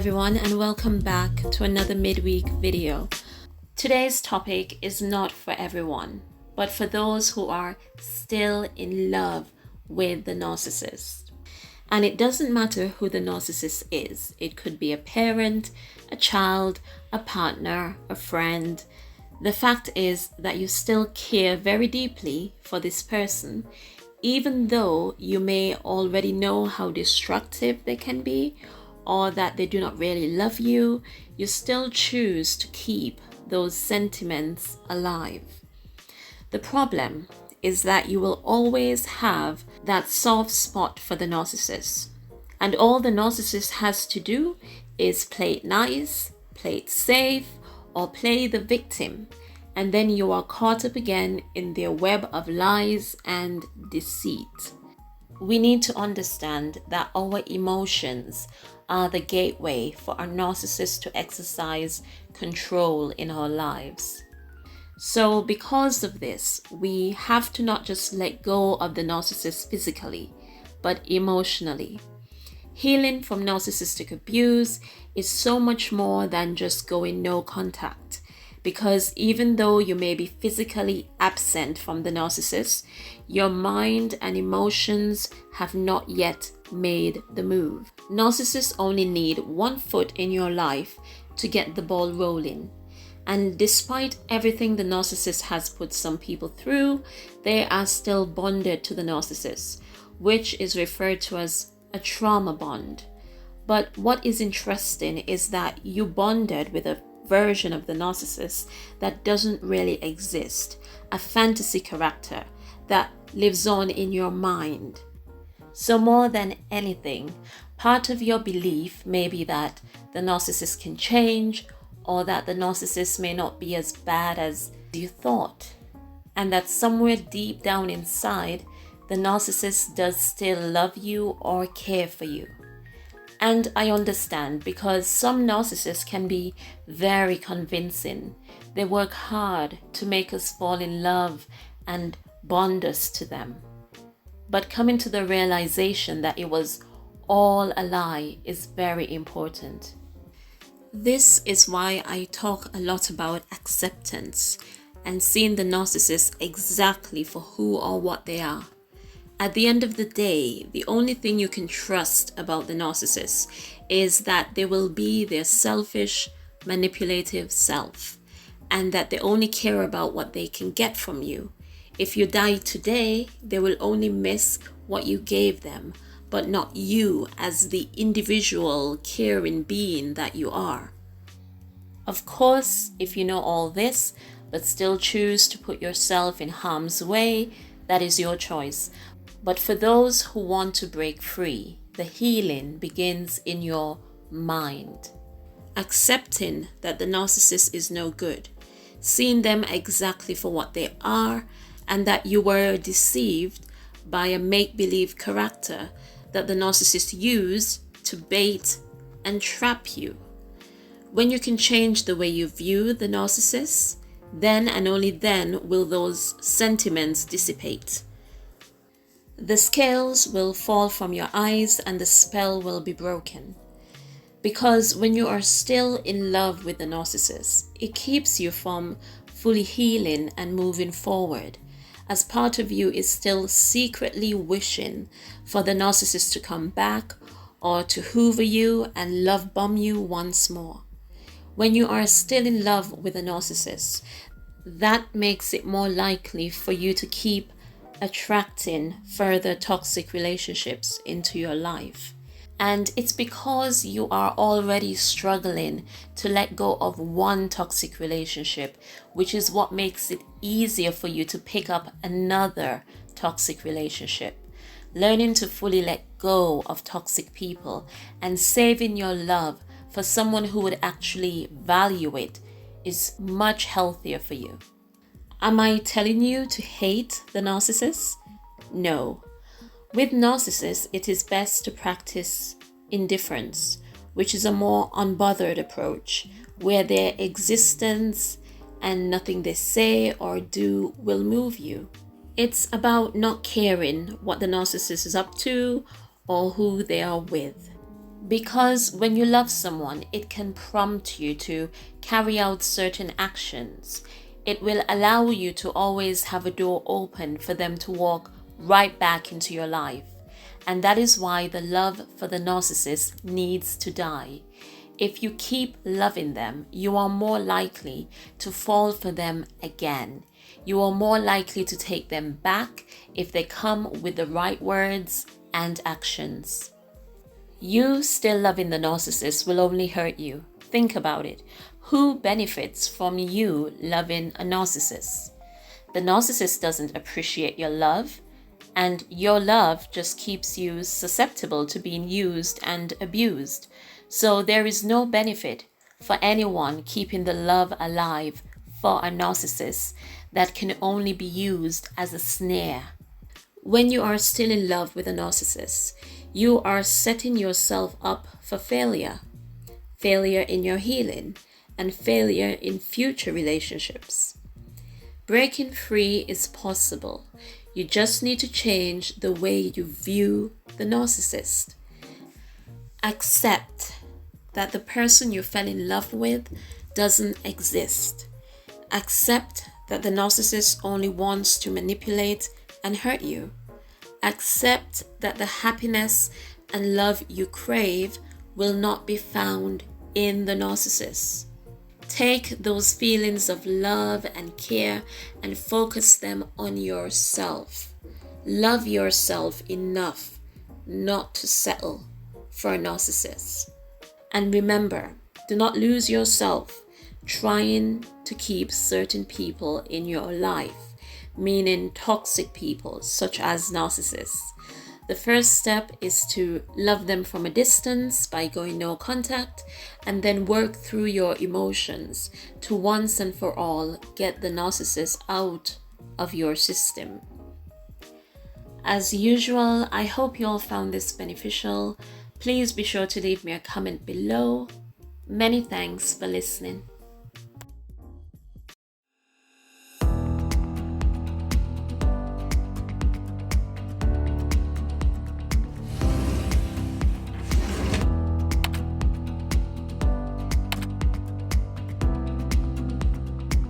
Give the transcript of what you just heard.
everyone, and welcome back to another midweek video. Today's topic is not for everyone, but for those who are still in love with the narcissist. And it doesn't matter who the narcissist is. It could be a parent, a child, a partner, a friend. The fact is that you still care very deeply for this person, even though you may already know how destructive they can be, or that they do not really love you. You still choose to keep those sentiments alive. The problem is that you will always have that soft spot for the narcissist. And all the narcissist has to do is play it nice, play it safe, or play the victim. And then you are caught up again in their web of lies and deceit. We need to understand that our emotions are the gateway for a narcissist to exercise control in our lives. So because of this, we have to not just let go of the narcissist physically, but emotionally. Healing from narcissistic abuse is so much more than just going no contact. Because even though you may be physically absent from the narcissist, your mind and emotions have not yet made the move. Narcissists only need one foot in your life to get the ball rolling. And despite everything the narcissist has put some people through, they are still bonded to the narcissist, which is referred to as a trauma bond. But what is interesting is that you bonded with a version of the narcissist that doesn't really exist, a fantasy character that lives on in your mind. So more than anything, part of your belief may be that the narcissist can change, or that the narcissist may not be as bad as you thought, and that somewhere deep down inside, the narcissist does still love you or care for you. And I understand, because some narcissists can be very convincing. They work hard to make us fall in love and bond us to them. But coming to the realization that it was all a lie is very important. This is why I talk a lot about acceptance and seeing the narcissist exactly for who or what they are. At the end of the day, the only thing you can trust about the narcissist is that they will be their selfish, manipulative self, and that they only care about what they can get from you. If you die today, they will only miss what you gave them, but not you as the individual, caring being that you are. Of course, if you know all this, but still choose to put yourself in harm's way, that is your choice. But for those who want to break free, the healing begins in your mind. Accepting that the narcissist is no good, seeing them exactly for what they are, and that you were deceived by a make-believe character that the narcissist used to bait and trap you. When you can change the way you view the narcissist, then and only then will those sentiments dissipate. The scales will fall from your eyes and the spell will be broken. Because when you are still in love with the narcissist, it keeps you from fully healing and moving forward, as part of you is still secretly wishing for the narcissist to come back or to hoover you and love bomb you once more. When you are still in love with a narcissist, that makes it more likely for you to keep attracting further toxic relationships into your life. And it's because you are already struggling to let go of one toxic relationship, which is what makes it easier for you to pick up another toxic relationship. Learning to fully let go of toxic people and saving your love for someone who would actually value it is much healthier for you. Am I telling you to hate the narcissist? No. With narcissists, it is best to practice indifference, which is a more unbothered approach, where their existence and nothing they say or do will move you. It's about not caring what the narcissist is up to or who they are with. Because when you love someone, it can prompt you to carry out certain actions. It will allow you to always have a door open for them to walk right back into your life. And that is why the love for the narcissist needs to die. If you keep loving them, you are more likely to fall for them again. You are more likely to take them back if they come with the right words and actions. You still loving the narcissist will only hurt you. Think about it. Who benefits from you loving a narcissist? The narcissist doesn't appreciate your love, and your love just keeps you susceptible to being used and abused. So there is no benefit for anyone keeping the love alive for a narcissist that can only be used as a snare. When you are still in love with a narcissist, you are setting yourself up for failure. Failure in your healing and failure in future relationships. Breaking free is possible. You just need to change the way you view the narcissist. Accept that the person you fell in love with doesn't exist. Accept that the narcissist only wants to manipulate and hurt you. Accept that the happiness and love you crave will not be found in the narcissist. Take those feelings of love and care and focus them on yourself. Love yourself enough not to settle for a narcissist. And remember, do not lose yourself trying to keep certain people in your life, meaning toxic people such as narcissists. The first step is to love them from a distance by going no contact, and then work through your emotions to once and for all get the narcissist out of your system. As usual, I hope you all found this beneficial. Please be sure to leave me a comment below. Many thanks for listening.